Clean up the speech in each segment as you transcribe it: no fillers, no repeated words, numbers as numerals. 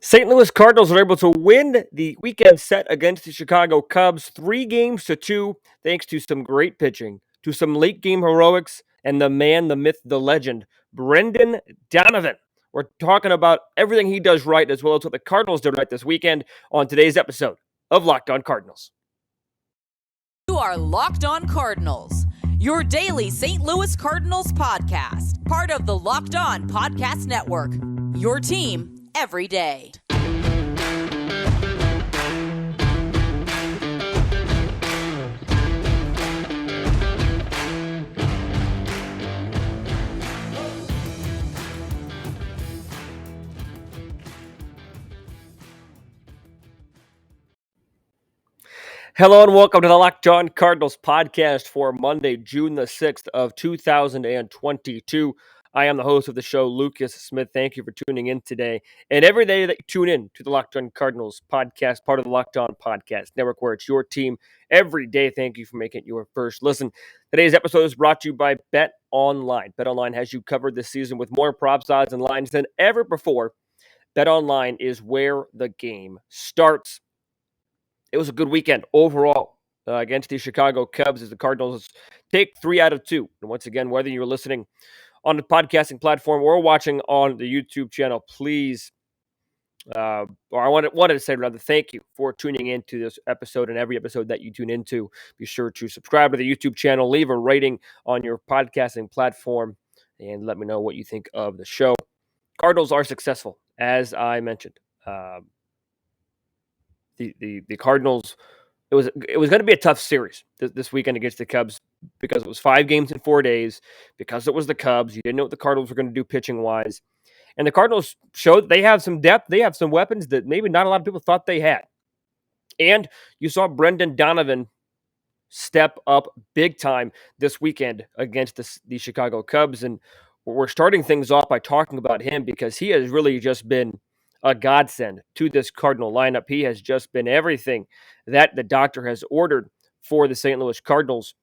St. Louis Cardinals are able to win the weekend set against the Chicago Cubs 3-2 thanks to some great pitching, to some late game heroics, and the man, the myth, the legend, Brendan Donovan. We're talking about everything he does right as well as what the Cardinals did right this weekend on today's episode of Locked On Cardinals. You are Locked On Cardinals, your daily St. Louis Cardinals podcast, part of the Locked On Podcast Network, your team every day. Hello and welcome to the Locked On Cardinals podcast for Monday, June the 6th of 2022. I am the host of the show, Lucas Smith. Thank you for tuning in today and every day that you tune in to the Locked On Cardinals podcast, part of the Locked On Podcast Network, where it's your team every day. Thank you for making it your first listen. Today's episode is brought to you by BetOnline. BetOnline has you covered this season with more props, odds, and lines than ever before. BetOnline is where the game starts. It was a good weekend overall against the Chicago Cubs as the Cardinals take 3 out of 2. And once again, whether you're listening on the podcasting platform or watching on the YouTube channel, please, or I wanted to say rather, thank you for tuning into this episode and every episode that you tune into. Be sure to subscribe to the YouTube channel, leave a rating on your podcasting platform, and let me know what you think of the show. Cardinals are successful, as I mentioned. The Cardinals, it was going to be a tough series this weekend against the Cubs because it was 5 games in 4 days, because it was the Cubs. You didn't know what the Cardinals were going to do pitching-wise. And the Cardinals showed they have some depth. They have some weapons that maybe not a lot of people thought they had. And you saw Brendan Donovan step up big time this weekend against the Chicago Cubs. And we're starting things off by talking about him because he has really just been a godsend to this Cardinal lineup. He has just been everything that the doctor has ordered for the St. Louis Cardinals,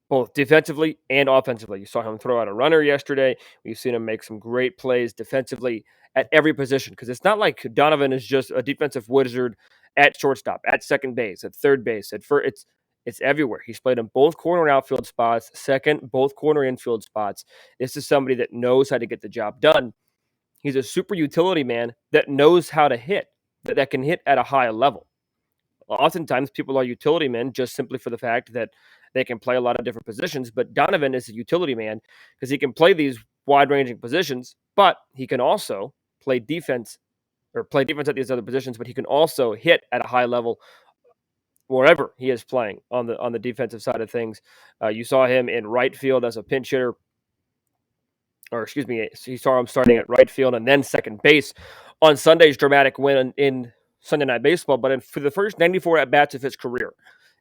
both defensively and offensively. You saw him throw out a runner yesterday. We've seen him make some great plays defensively at every position, because it's not like Donovan is just a defensive wizard at shortstop, at second base, at third base, at first. It's everywhere. He's played in both corner and outfield spots, second, both corner infield spots. This is somebody that knows how to get the job done. He's a super utility man that knows how to hit, that can hit at a high level. Oftentimes, people are utility men just simply for the fact that they can play a lot of different positions. But Donovan is a utility man because he can play these wide-ranging positions, but he can also play defense at these other positions, but he can also hit at a high level wherever he is playing on the defensive side of things. You saw him in right field as a pinch hitter. You saw him starting at right field and then second base on Sunday's dramatic win in Sunday Night Baseball. But for the first 94 at-bats of his career,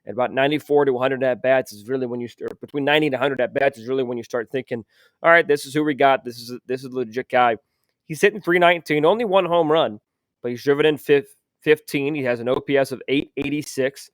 and about 94 to 100 at-bats is really when you start, between 90 to 100 at-bats is really when you start thinking, all right, this is who we got. This is a legit guy. He's hitting .319, only one home run, but he's driven in 15. He has an OPS of 886,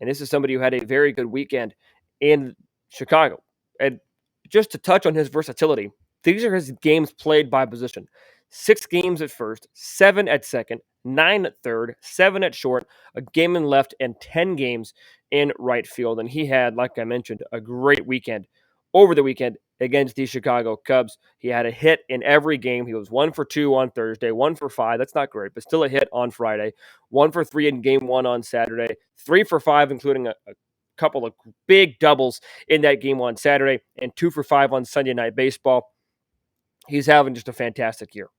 and this is somebody who had a very good weekend in Chicago. And just to touch on his versatility, these are his games played by position. 6 games at first, 7 at second, 9 at third, 7 at short, a game in left, and 10 games in right field. And he had, like I mentioned, a great weekend over the weekend against the Chicago Cubs. He had a hit in every game. He was 1 for 2 on Thursday, 1 for 5. That's not great, but still a hit on Friday. 1 for 3 in game 1 on Saturday. 3 for 5, including a couple of big doubles in that game on Saturday, and 2 for 5 on Sunday Night Baseball. He's having just a fantastic year.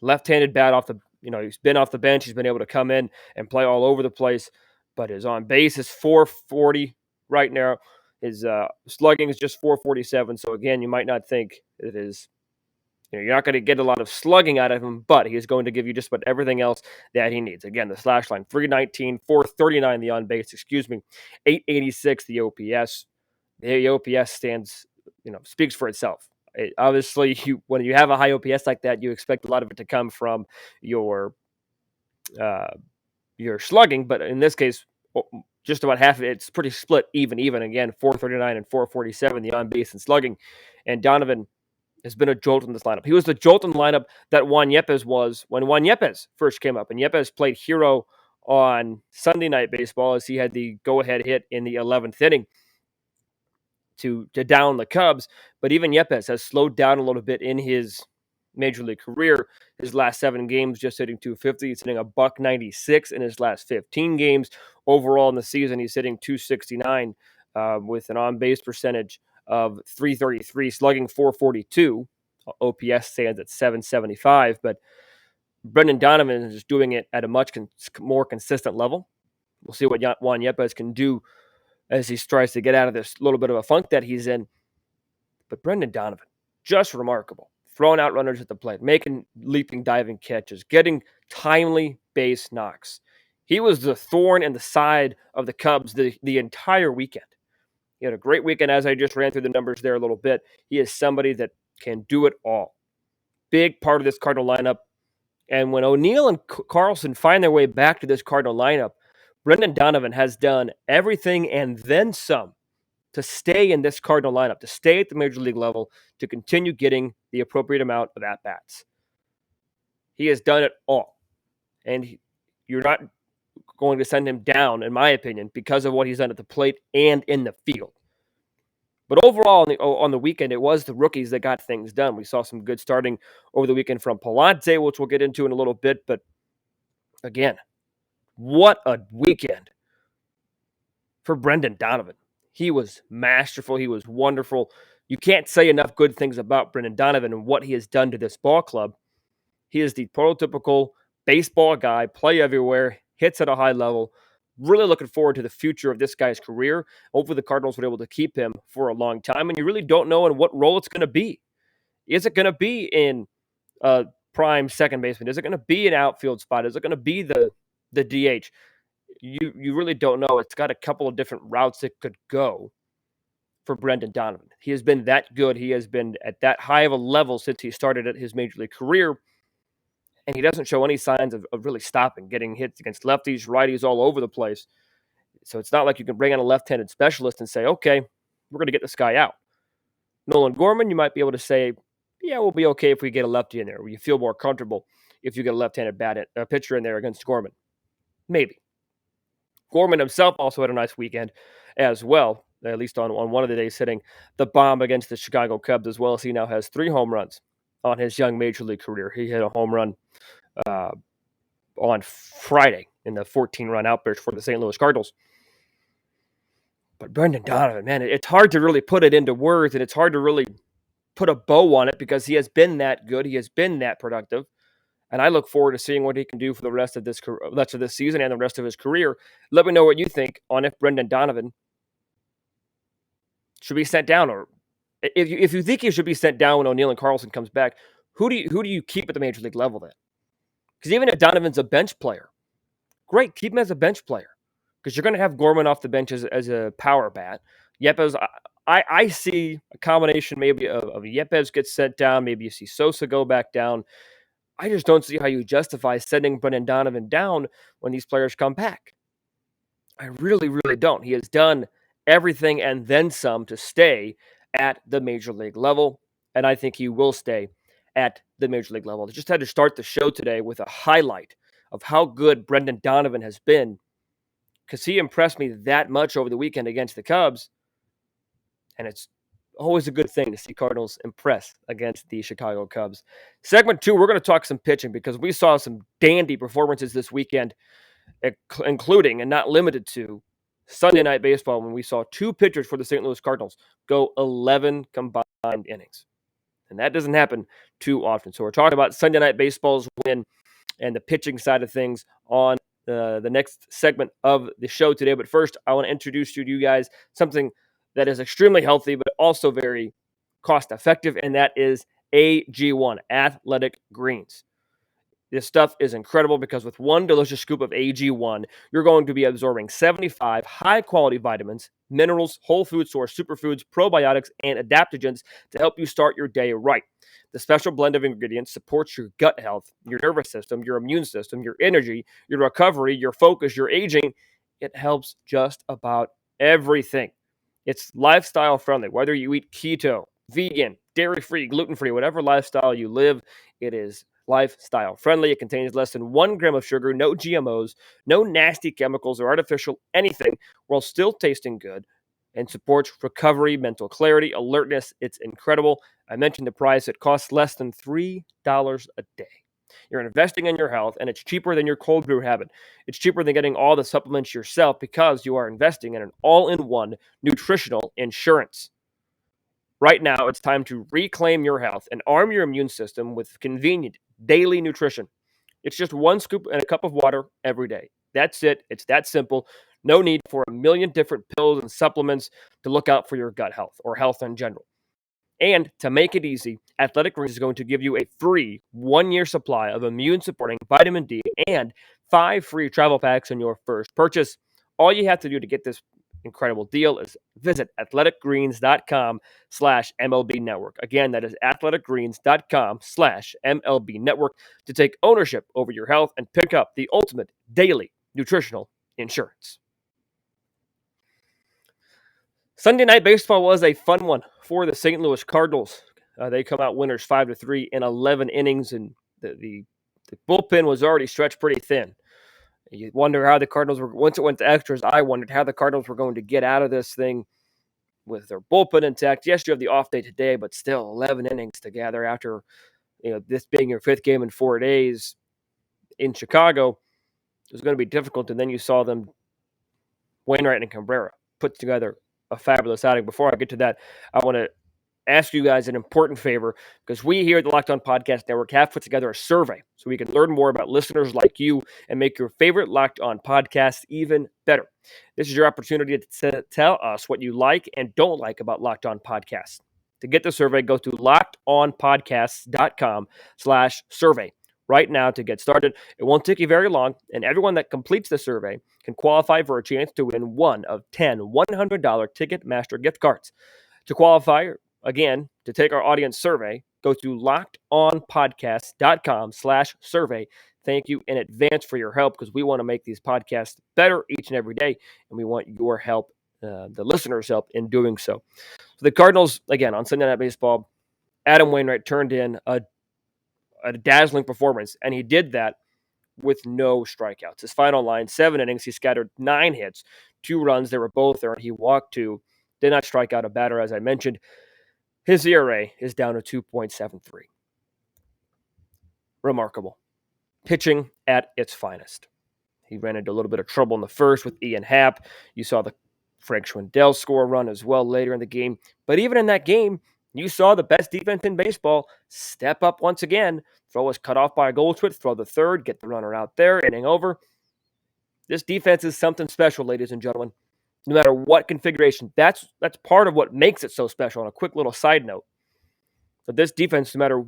Left-handed bat he's been off the bench. He's been able to come in and play all over the place, but his on base is 440 right now. His slugging is just 447. So again, you might not think it is, you're not going to get a lot of slugging out of him, but he is going to give you just about everything else that he needs. Again, the slash line, 319, 439 the on base, 886 the OPS. The OPS speaks for itself. Obviously, when you have a high OPS like that, you expect a lot of it to come from your slugging. But in this case, just about half of it's pretty split even. Again, 439 and 447 the on base and slugging. And Donovan has been a jolt in this lineup. He was the jolt in the lineup that Juan Yepes was when Juan Yepes first came up. And Yepes played hero on Sunday Night Baseball as he had the go-ahead hit in the 11th inning to down the Cubs. But even Yepes has slowed down a little bit in his major league career. His last 7 games just hitting 250. He's hitting a .196 in his last 15 games. Overall in the season, he's hitting 269 with an on-base percentage of .333, slugging .442. OPS stands at .775, but Brendan Donovan is doing it at a much more consistent level. We'll see what Juan Yepes can do as he tries to get out of this little bit of a funk that he's in. But Brendan Donovan, just remarkable. Throwing out runners at the plate, making leaping, diving catches, getting timely base knocks. He was the thorn in the side of the Cubs the entire weekend. He had a great weekend, as I just ran through the numbers there a little bit. He is somebody that can do it all. Big part of this Cardinal lineup. And when O'Neill and Carlson find their way back to this Cardinal lineup, Brendan Donovan has done everything and then some to stay in this Cardinal lineup, to stay at the major league level, to continue getting the appropriate amount of at-bats. He has done it all. And you're not going to send him down, in my opinion, because of what he's done at the plate and in the field. But overall, on the weekend, it was the rookies that got things done. We saw some good starting over the weekend from Polante, which we'll get into in a little bit. But again, what a weekend for Brendan Donovan. He was masterful. He was wonderful. You can't say enough good things about Brendan Donovan and what he has done to this ball club. He is the prototypical baseball guy, play everywhere, hits at a high level. Really looking forward to the future of this guy's career. Hopefully the Cardinals were able to keep him for a long time, and you really don't know in what role it's going to be. Is it going to be in prime second baseman? Is it going to be an outfield spot? Is it going to be the DH? You really don't know. It's got a couple of different routes it could go for Brendan Donovan. He has been that good. He has been at that high of a level since he started at his major league career. And he doesn't show any signs of really stopping, getting hits against lefties, righties all over the place. So it's not like you can bring in a left-handed specialist and say, okay, we're going to get this guy out. Nolan Gorman, you might be able to say, yeah, we'll be okay if we get a lefty in there. You feel more comfortable if you get a left-handed pitcher in there against Gorman. Maybe. Gorman himself also had a nice weekend as well, at least on one of the days, hitting the bomb against the Chicago Cubs, as well as he now has 3 home runs on his young major league career. He hit a home run on Friday in the 14-run outburst for the St. Louis Cardinals. But Brendan Donovan, man, it's hard to really put it into words, and it's hard to really put a bow on it because he has been that good. He has been that productive. And I look forward to seeing what he can do for the rest of this season and the rest of his career. Let me know what you think on if Brendan Donovan should be sent down, or if you think he should be sent down when O'Neill and Carlson comes back. Who do you keep at the major league level then? Because even if Donovan's a bench player, great, keep him as a bench player. Because you're going to have Gorman off the bench as a power bat. Yepes, I see a combination maybe of Yepes gets sent down. Maybe you see Sosa go back down. I just don't see how you justify sending Brendan Donovan down when these players come back. I really, really don't. He has done everything and then some to stay at the major league level, and I think he will stay at the major league level. I just had to start the show today with a highlight of how good Brendan Donovan has been, because he impressed me that much over the weekend against the Cubs, and it's always a good thing to see Cardinals impress against the Chicago Cubs. Segment 2, we're going to talk some pitching because we saw some dandy performances this weekend, including and not limited to Sunday Night Baseball when we saw 2 pitchers for the St. Louis Cardinals go 11 combined innings. And that doesn't happen too often. So we're talking about Sunday Night Baseball's win and the pitching side of things on the next segment of the show today. But first, I want to introduce you to you guys something that is extremely healthy, but also very cost-effective, and that is AG1, Athletic Greens. This stuff is incredible because with one delicious scoop of AG1, you're going to be absorbing 75 high-quality vitamins, minerals, whole food source superfoods, probiotics, and adaptogens to help you start your day right. The special blend of ingredients supports your gut health, your nervous system, your immune system, your energy, your recovery, your focus, your aging. It helps just about everything. It's lifestyle friendly, whether you eat keto, vegan, dairy-free, gluten-free, whatever lifestyle you live, it is lifestyle friendly. It contains less than 1 gram of sugar, no GMOs, no nasty chemicals or artificial anything, while still tasting good, and supports recovery, mental clarity, alertness. It's incredible. I mentioned the price. It costs less than $3 a day. You're investing in your health, and it's cheaper than your cold brew habit. It's cheaper than getting all the supplements yourself because you are investing in an all-in-one nutritional insurance. Right now, it's time to reclaim your health and arm your immune system with convenient daily nutrition. It's just 1 scoop and a cup of water every day. That's it. It's that simple. No need for a million different pills and supplements to look out for your gut health or health in general. And to make it easy, Athletic Greens is going to give you a free 1-year supply of immune-supporting vitamin D and 5 free travel packs on your first purchase. All you have to do to get this incredible deal is visit athleticgreens.com/MLB Network. Again, that is athleticgreens.com/MLB Network to take ownership over your health and pick up the ultimate daily nutritional insurance. Sunday Night Baseball was a fun one for the St. Louis Cardinals. They come out winners 5-3 in 11 innings, and the bullpen was already stretched pretty thin. You wonder how the Cardinals were, once it went to extras, I wondered how the Cardinals were going to get out of this thing with their bullpen intact. Yes, you have the off day today, but still 11 innings to gather after this being your 5th game in 4 days in Chicago. It was going to be difficult, and then you saw them, Wainwright and Cabrera, put together a fabulous outing. Before I get to that, I want to ask you guys an important favor, because we here at the Locked On Podcast Network have put together a survey so we can learn more about listeners like you and make your favorite Locked On podcast even better. This is your opportunity to tell us what you like and don't like about Locked On Podcasts. To get the survey, go to lockedonpodcasts.com/survey right now to get started. It won't take you very long, and everyone that completes the survey can qualify for a chance to win one of 10 $100 Ticketmaster gift cards. To qualify, again, to take our audience survey, go to lockedonpodcasts.com/survey. Thank you in advance for your help, because we want to make these podcasts better each and every day, and we want your help, the listeners' help in doing so. So the Cardinals, again, on Sunday Night Baseball, Adam Wainwright turned in a dazzling performance, and he did that with no strikeouts. His final line, 7 innings, he scattered 9 hits, 2 runs. They were both earned. He walked 2, did not strike out a batter, as I mentioned. His ERA is down to 2.73. Remarkable. Pitching at its finest. He ran into a little bit of trouble in the first with Ian Happ. You saw the Frank Schwindel score run as well later in the game. But even in that game, you saw the best defense in baseball step up once again. Throw was cut off by a Goldschmidt, throw the third, get the runner out there, inning over. This defense is something special, ladies and gentlemen. No matter what configuration, that's part of what makes it so special. On a quick little side note, but this defense, no matter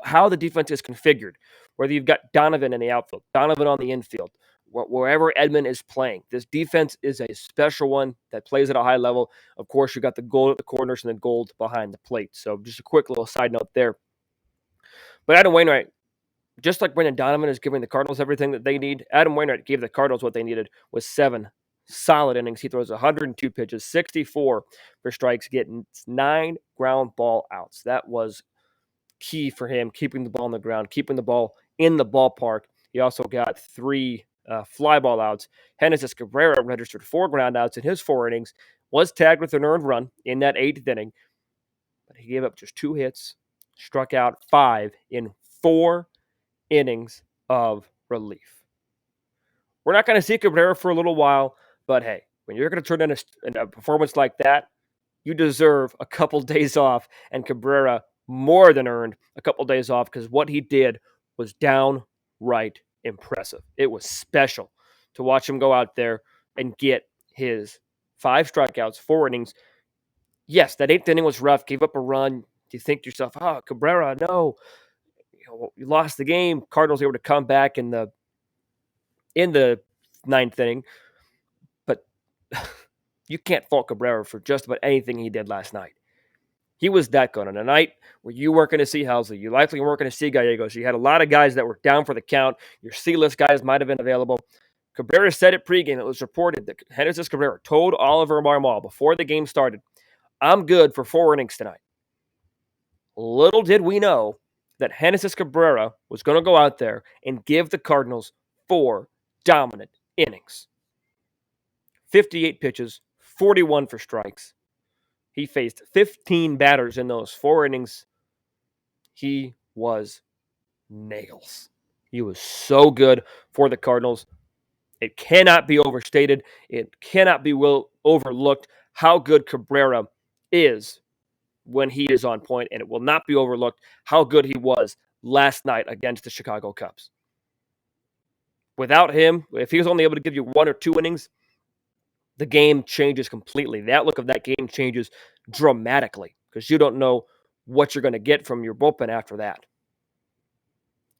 how the defense is configured, whether you've got Donovan in the outfield, Donovan on the infield, wherever Edman is playing, this defense is a special one that plays at a high level. Of course, you got the gold at the corners and the gold behind the plate. So just a quick little side note there. But Adam Wainwright, just like Brendan Donovan is giving the Cardinals everything that they need, Adam Wainwright gave the Cardinals what they needed with 7 solid innings. He throws 102 pitches, 64 for strikes, getting 9 ground ball outs. That was key for him, keeping the ball on the ground, keeping the ball in the ballpark. He also got 3 fly ball outs. Genesis Cabrera registered 4 ground outs in his 4 innings, was tagged with an earned run in that 8th inning, but he gave up just 2 hits, struck out 5 in 4 innings of relief. We're not going to see Cabrera for a little while, but hey, when you're going to turn in a performance like that, you deserve a couple days off, and Cabrera more than earned a couple days off, because what he did was downright impressive. It was special to watch him go out there and get his 5 strikeouts, 4 innings. Yes, that 8th inning was rough, gave up a run. You think to yourself, Cabrera, no. You lost the game. Cardinals able to come back in the 9th inning. But you can't fault Cabrera for just about anything he did last night. He was that good on a night where you weren't going to see Helsley. You likely weren't going to see Gallegos. You had a lot of guys that were down for the count. Your C-list guys might have been available. Cabrera said it pregame. It was reported that Genesis Cabrera told Oliver Marmol before the game started, "I'm good for 4 innings tonight." little did we know that Genesis Cabrera was going to go out there and give the Cardinals 4 dominant innings. 58 pitches, 41 for strikes. He faced 15 batters in those 4 innings. He was nails. He was so good for the Cardinals. It cannot be overstated. It cannot be overlooked how good Cabrera is when he is on point, and it will not be overlooked how good he was last night against the Chicago Cubs. Without him, if he was only able to give you 1 or 2 innings, the game changes completely. The outlook of that game changes dramatically because you don't know what you're going to get from your bullpen after that.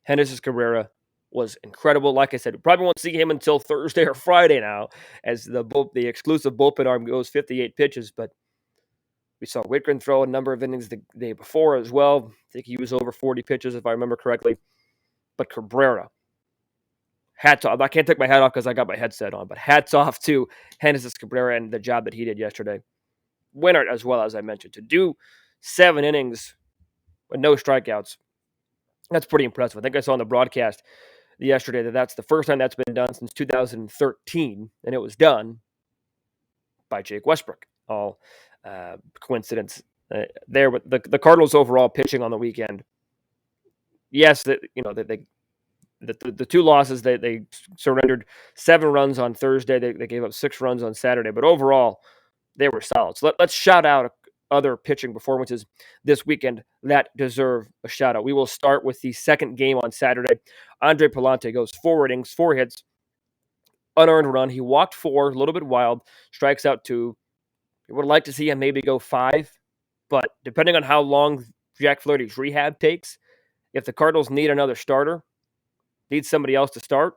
Genesis Cabrera was incredible. Like I said, we probably won't see him until Thursday or Friday now as the exclusive bullpen arm goes 58 pitches, but we saw Whitgren throw a number of innings the day before as well. I think he was over 40 pitches, if I remember correctly. But Cabrera, hats off. I can't take my hat off because I got my headset on, but hats off to Genesis Cabrera and the job that he did yesterday. Wainwright as well, as I mentioned. To do 7 innings with no strikeouts, that's pretty impressive. I think I saw on the broadcast yesterday that that's the first time that's been done since 2013, and it was done by Jake Westbrook. All coincidence there, but the Cardinals overall pitching on the weekend. Yes, the 2 losses they surrendered 7 runs on Thursday. They gave up 6 runs on Saturday, but overall they were solid. So let's shout out other pitching performances this weekend that deserve a shout out. We will start with the second game on Saturday. Andre Polante goes 4 innings, 4 hits, unearned run. He walked 4, a little bit wild, strikes out 2. I would like to see him maybe go 5, but depending on how long Jack Flaherty's rehab takes, if the Cardinals need another starter, need somebody else to start,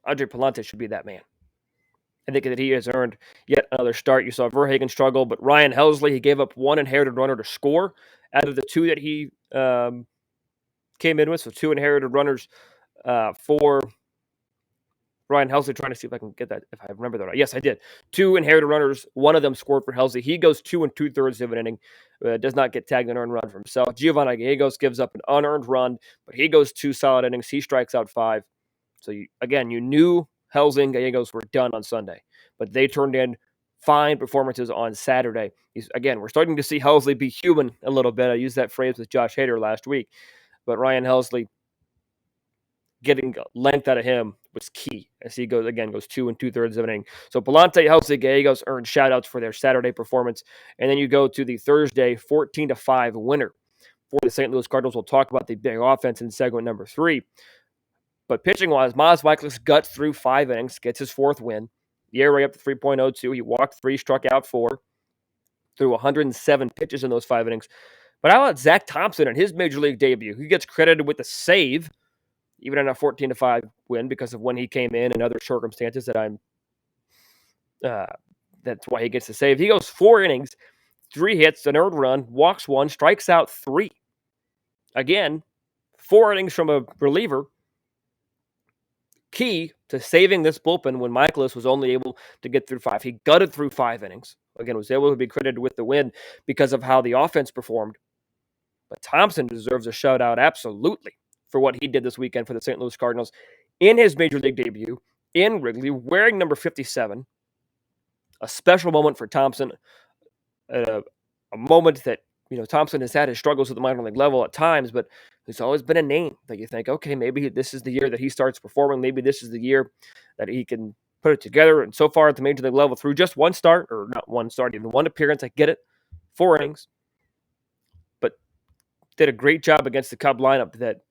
Andre Polante should be that man. I think that he has earned yet another start. You saw Verhagen struggle, but Ryan Helsley, he gave up 1 inherited runner to score out of the 2 that he came in with. So 2 inherited runners for Ryan Helsley. Trying to see if I can get that, if I remember that right. Yes, I did. 2 inherited runners. 1 of them scored for Helsley. He goes 2 2/3 of an inning. Does not get tagged an earned run for himself. Giovanny Gallegos gives up an unearned run, but he goes 2 solid innings. He strikes out 5. So, you knew Helsley and Gallegos were done on Sunday, but they turned in fine performances on Saturday. We're starting to see Helsley be human a little bit. I used that phrase with Josh Hader last week, but Ryan Helsley getting length out of him was key as he goes 2 2/3 of an inning. So Polante, Helsley, Gallegos earned shout-outs for their Saturday performance. And then you go to the Thursday 14-5 winner for the St. Louis Cardinals. We'll talk about the big offense in segment number 3. But pitching-wise, Miles Mikolas guts through 5 innings, gets his 4th win. The ERA up to 3.02. He walked 3, struck out 4, threw 107 pitches in those 5 innings. But how about Zach Thompson in his major league debut? He gets credited with the save, even in a 14-5 win, because of when he came in and other circumstances that's why he gets the save. He goes 4 innings, 3 hits, an earned run, walks 1, strikes out 3. Again, 4 innings from a reliever. Key to saving this bullpen when Mikolas was only able to get through 5. He gutted through 5 innings. Again, was able to be credited with the win because of how the offense performed. But Thompson deserves a shout-out absolutely for what he did this weekend for the St. Louis Cardinals in his major league debut in Wrigley, wearing number 57. A special moment for Thompson. A moment that, Thompson has had his struggles at the minor league level at times, but there's always been a name that you think, okay, maybe this is the year that he starts performing. Maybe this is the year that he can put it together. And so far at the major league level, through just 1 start, or not 1 start, even 1 appearance, I get it, 4 innings, but did a great job against the Cub lineup that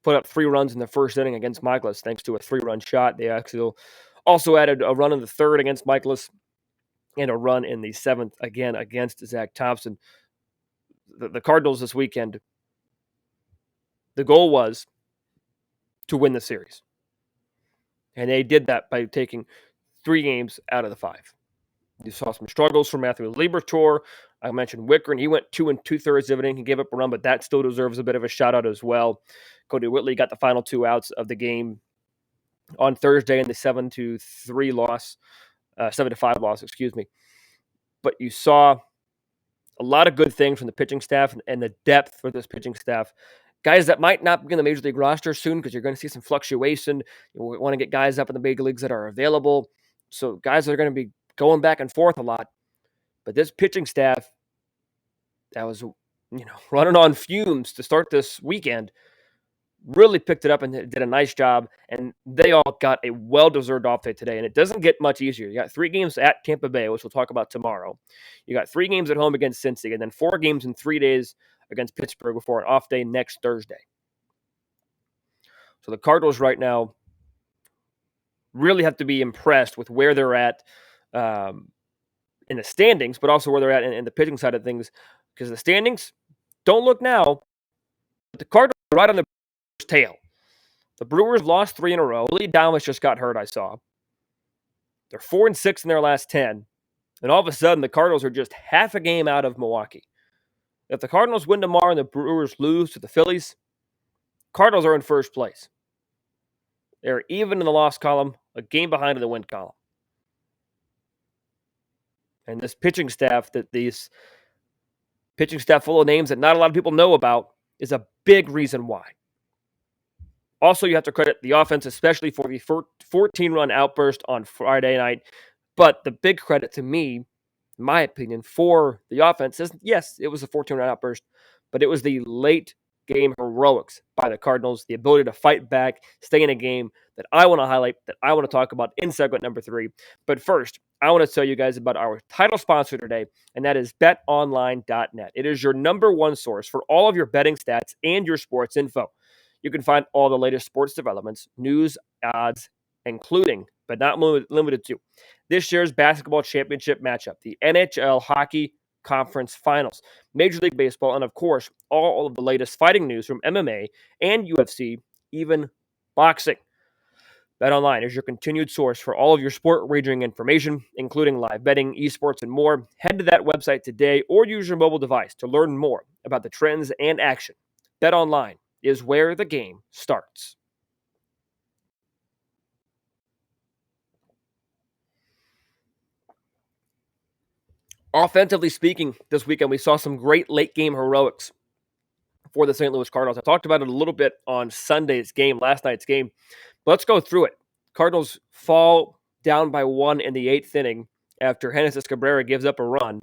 put up 3 runs in the first inning against Mikolas, thanks to a 3-run shot. They actually also added a run in the 3rd against Mikolas and a run in the 7th again against Zach Thompson. The Cardinals this weekend, the goal was to win the series. And they did that by taking 3 games out of the 5. You saw some struggles from Matthew Liberatore. I mentioned Whitgren. He went 2 2/3 of an inning. He gave up a run, but that still deserves a bit of a shout-out as well. Cody Whitley got the final 2 outs of the game on Thursday in the 7-5 loss, excuse me. But you saw A lot of good things from the pitching staff and the depth for this pitching staff. Guys that might not be in the Major League roster soon because you're going to see some fluctuation. You want to get guys up in the big leagues that are available. So guys that are going to be going back and forth a lot. But this pitching staff that was, running on fumes to start this weekend really picked it up and did a nice job. And they all got a well-deserved off day today. And it doesn't get much easier. You got 3 games at Tampa Bay, which we'll talk about tomorrow. You got 3 games at home against Cincy, and then 4 games in 3 days against Pittsburgh before an off day next Thursday. So the Cardinals right now really have to be impressed with where they're at in the standings, but also where they're at in the pitching side of things. Because the standings don't look now, but the Cardinals are right on the tail. The Brewers lost 3 in a row. Lee Dalmas just got hurt, I saw. They're 4-6 in their last 10. And all of a sudden, the Cardinals are just half a game out of Milwaukee. If the Cardinals win tomorrow and the Brewers lose to the Phillies, Cardinals are in first place. They're even in the loss column, a game behind in the win column. And this pitching staff, full of names that not a lot of people know about, is a big reason why. Also, you have to credit the offense, especially for the 14-run outburst on Friday night. But the big credit to me, in my opinion, for the offense is, yes, it was a 14-run outburst, but it was the late game heroics by the Cardinals, the ability to fight back, stay in a game that I want to highlight, that I want to talk about in segment number 3. But first, I want to tell you guys about our title sponsor today, and that is BetOnline.net. It is your number one source for all of your betting stats and your sports info. You can find all the latest sports developments, news, odds, including, but not limited to, this year's basketball championship matchup, the NHL Hockey Conference Finals, Major League Baseball, and of course, all of the latest fighting news from MMA and UFC, even boxing. BetOnline is your continued source for all of your sport wagering information, including live betting, esports, and more. Head to that website today or use your mobile device to learn more about the trends and action. BetOnline is where the game starts. Offensively speaking, this weekend we saw some great late-game heroics for the St. Louis Cardinals. I talked about it a little bit on Sunday's game, last night's game. But let's go through it. Cardinals fall down by 1 in the 8th inning after Genesis Cabrera gives up a run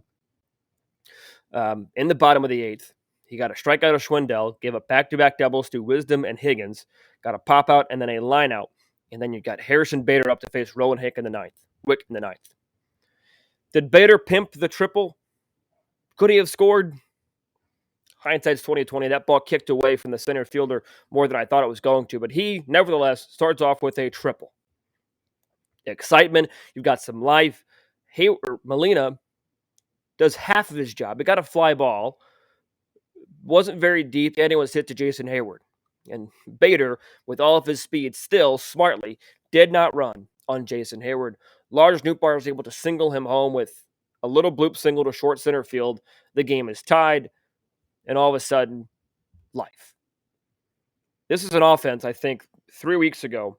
in the bottom of the 8th. He got a strikeout of Schwindel, gave up back-to-back doubles to Wisdom and Higgins, got a pop-out and then a line-out. And then you got Harrison Bader up to face Rowan Wick in the ninth. Did Bader pimp the triple? Could he have scored? Hindsight's 20/20. That ball kicked away from the center fielder more than I thought it was going to, but he, nevertheless, starts off with a triple. Excitement. You've got some life. Molina does half of his job. It got a fly ball. Wasn't very deep. And it was hit to Jason Hayward. And Bader, with all of his speed, still smartly did not run on Jason Hayward. Lars Nootbaar was able to single him home with a little bloop single to short center field. The game is tied. And all of a sudden, life. This is an offense, I think, 3 weeks ago,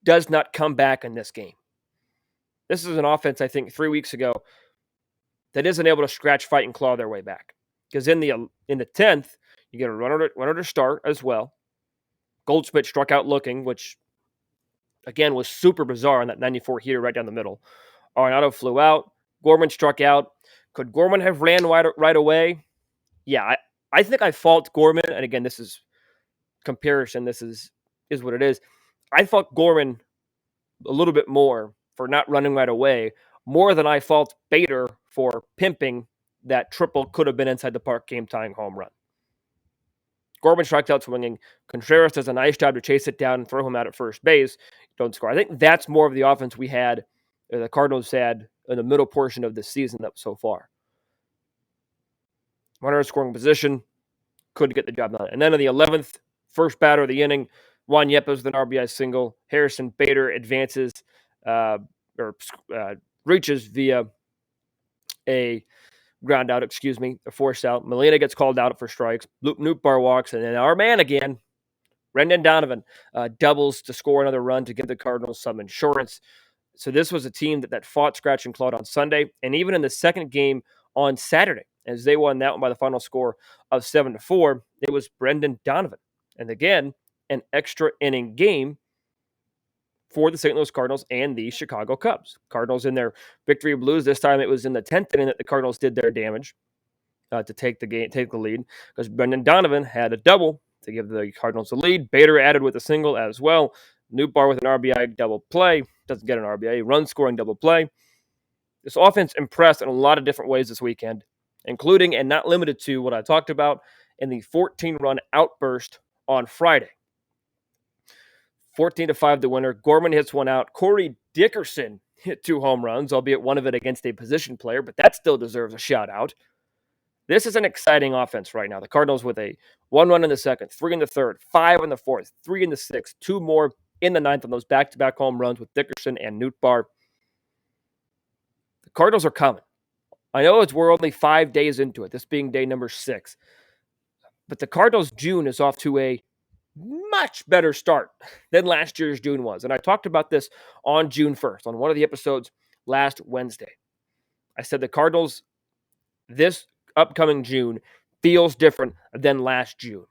does not come back in this game. This is an offense, I think, 3 weeks ago that isn't able to scratch, fight, and claw their way back. Because in the 10th, you get a runner to start as well. Goldschmidt struck out looking, which, again, was super bizarre on that 94 heater right down the middle. Arenado flew out. Gorman struck out. Could Gorman have ran right away? Yeah, I think I fault Gorman. And again, this is comparison. This is what it is. I fault Gorman a little bit more for not running right away, more than I fault Bader for pimping that triple could have been inside the park game-tying home run. Gorman strikes out swinging. Contreras does a nice job to chase it down and throw him out at first base. Don't score. I think that's more of the offense we had, or the Cardinals had, in the middle portion of the season so far. Runner in scoring position, couldn't get the job done. And then in the 11th, first batter of the inning, Juan Yepes with an RBI single. Harrison Bader advances reaches via a ground out, a forced out. Molina gets called out for strikes. Nootbaar walks, and then our man again, Brendan Donovan, doubles to score another run to give the Cardinals some insurance. So this was a team that fought, scratch, and clawed on Sunday. And even in the second game on Saturday. As they won that one by the final score of 7-4, it was Brendan Donovan. And again, an extra inning game for the St. Louis Cardinals and the Chicago Cubs. Cardinals in their victory blues. This time it was in the 10th inning that the Cardinals did their damage to take the lead, because Brendan Donovan had a double to give the Cardinals the lead. Bader added with a single as well. Nootbaar with an RBI double play. Doesn't get an RBI. Run scoring double play. This offense impressed in a lot of different ways this weekend, including and not limited to what I talked about in the 14-run outburst on Friday. 14-5 the winner. Gorman hits one out. Corey Dickerson hit 2 home runs, albeit one of it against a position player, but that still deserves a shout out. This is an exciting offense right now. The Cardinals with a 1 run in the second, 3 in the third, 5 in the fourth, 3 in the sixth, 2 more in the ninth on those back-to-back home runs with Dickerson and Nootbaar. The Cardinals are coming. I know we're only 5 days into it, this being day number 6. But the Cardinals' June is off to a much better start than last year's June was. And I talked about this on June 1st on one of the episodes last Wednesday. I said the Cardinals this upcoming June feels different than last June.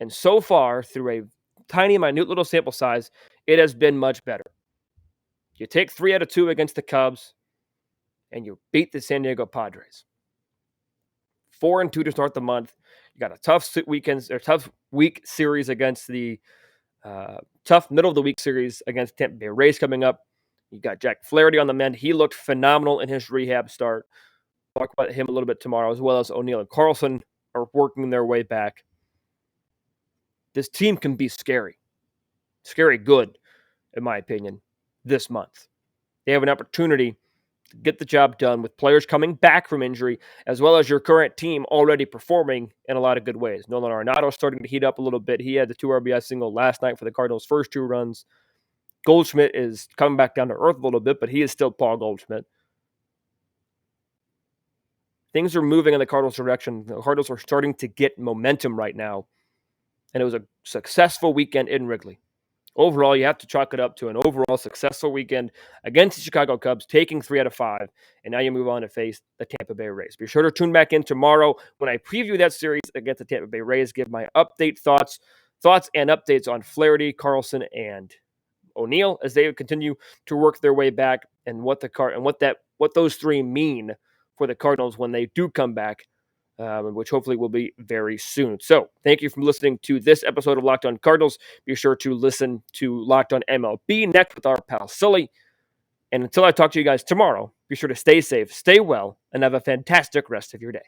And so far, through a tiny, minute little sample size, it has been much better. You take 3 out of 2 against the Cubs, and you beat the San Diego Padres. 4-2 to start the month. You got a tough week series against the tough middle of the week series against Tampa Bay Rays coming up. You got Jack Flaherty on the mend. He looked phenomenal in his rehab start. Talk about him a little bit tomorrow, as well as O'Neill and Carlson are working their way back. This team can be scary. Scary good, in my opinion, this month. They have an opportunity to get the job done with players coming back from injury, as well as your current team already performing in a lot of good ways. Nolan Arenado starting to heat up a little bit. He had the 2 RBI single last night for the Cardinals' first 2 runs. Goldschmidt is coming back down to earth a little bit, but he is still Paul Goldschmidt. Things are moving in the Cardinals' direction. The Cardinals are starting to get momentum right now. And it was a successful weekend in Wrigley. Overall, you have to chalk it up to an overall successful weekend against the Chicago Cubs, taking 3 out of 5. And now you move on to face the Tampa Bay Rays. Be sure to tune back in tomorrow when I preview that series against the Tampa Bay Rays, give my thoughts and updates on Flaherty, Carlson, and O'Neill as they continue to work their way back, and what those 3 mean for the Cardinals when they do come back, which hopefully will be very soon. So thank you for listening to this episode of Locked On Cardinals. Be sure to listen to Locked On MLB next with our pal Sully. And until I talk to you guys tomorrow, be sure to stay safe, stay well, and have a fantastic rest of your day.